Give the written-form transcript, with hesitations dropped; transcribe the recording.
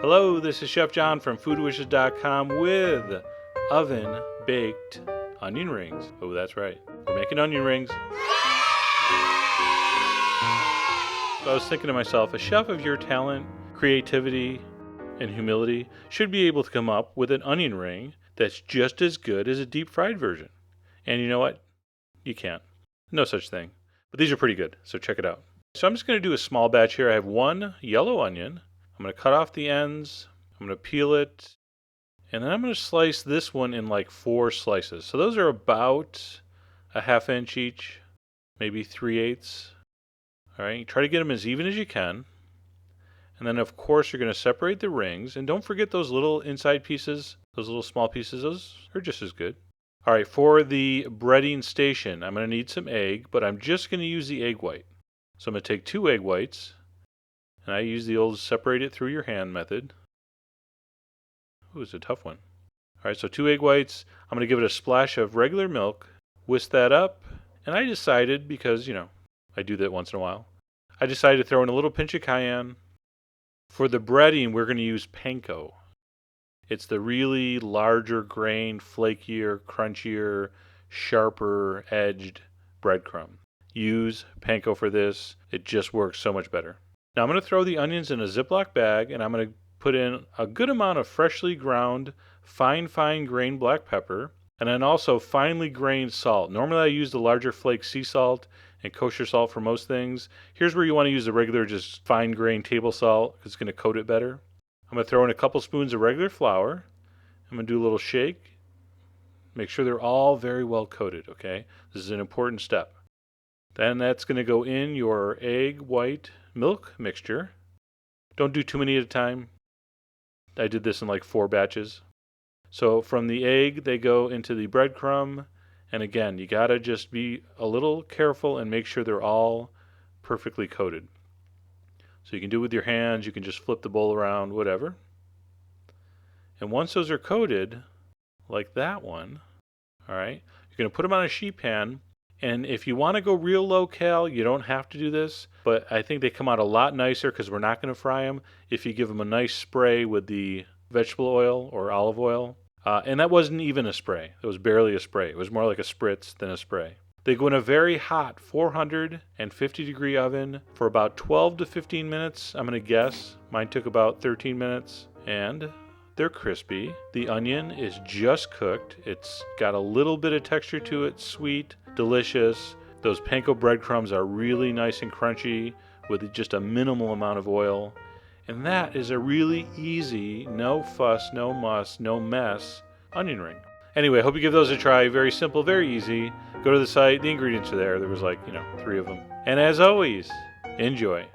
Hello, this is Chef John from foodwishes.com with oven-baked onion rings. Oh, that's right. We're making onion rings. So I was thinking to myself, a chef of your talent, creativity, and humility should be able to come up with an onion ring that's just as good as a deep fried version. And you know what? You can't. No such thing. But these are pretty good, so check it out. So I'm just going to do a small batch here. I have one yellow onion. I'm going to cut off the ends. I'm going to peel it. And then I'm going to slice this one in like 4 slices. So those are about a ½ inch each, maybe 3/8. All right, try to get them as even as you can. And then, of course, you're going to separate the rings. And don't forget those little inside pieces, those little small pieces. Those are just as good. All right, for the breading station, I'm going to need some egg, but I'm just going to use the egg white. So I'm going to take 2 egg whites, and I use the old separate it through your hand method. Ooh, it's a tough one. All right, so 2 egg whites. I'm going to give it a splash of regular milk, whisk that up, and I decided, because, I do that once in a while, I decided to throw in a little pinch of cayenne. For the breading, we're going to use panko. It's the really larger grained, flakier, crunchier, sharper edged breadcrumb. Use panko for this. It just works so much better. Now I'm going to throw the onions in a Ziploc bag, and I'm going to put in a good amount of freshly ground, fine grained black pepper, and then also finely grained salt. Normally I use the larger flake sea salt and kosher salt for most things. Here's where you want to use the regular, just fine grained table salt, because it's going to coat it better. I'm going to throw in a couple spoons of regular flour. I'm going to do a little shake. Make sure they're all very well coated, okay? This is an important step. Then that's going to go in your egg white milk mixture. Don't do too many at a time. I did this in like 4 batches. So from the egg, they go into the breadcrumb. And again, you got to just be a little careful and make sure they're all perfectly coated. So you can do it with your hands. You can just flip the bowl around, whatever. And once those are coated, like that one, all right, you're going to put them on a sheet pan. And if you want to go real low cal, you don't have to do this, but I think they come out a lot nicer because we're not going to fry them if you give them a nice spray with the vegetable oil or olive oil. And that wasn't even a spray. It was barely a spray. It was more like a spritz than a spray. They go in a very hot 450 degree oven for about 12 to 15 minutes, I'm going to guess. Mine took about 13 minutes. And they're crispy. The onion is just cooked. It's got a little bit of texture to it, sweet, delicious. Those panko breadcrumbs are really nice and crunchy with just a minimal amount of oil. And that is a really easy, no fuss, no muss, no mess onion ring. Anyway, I hope you give those a try. Very simple, very easy. Go to the site. The ingredients are there. There was 3 of them. And as always, enjoy.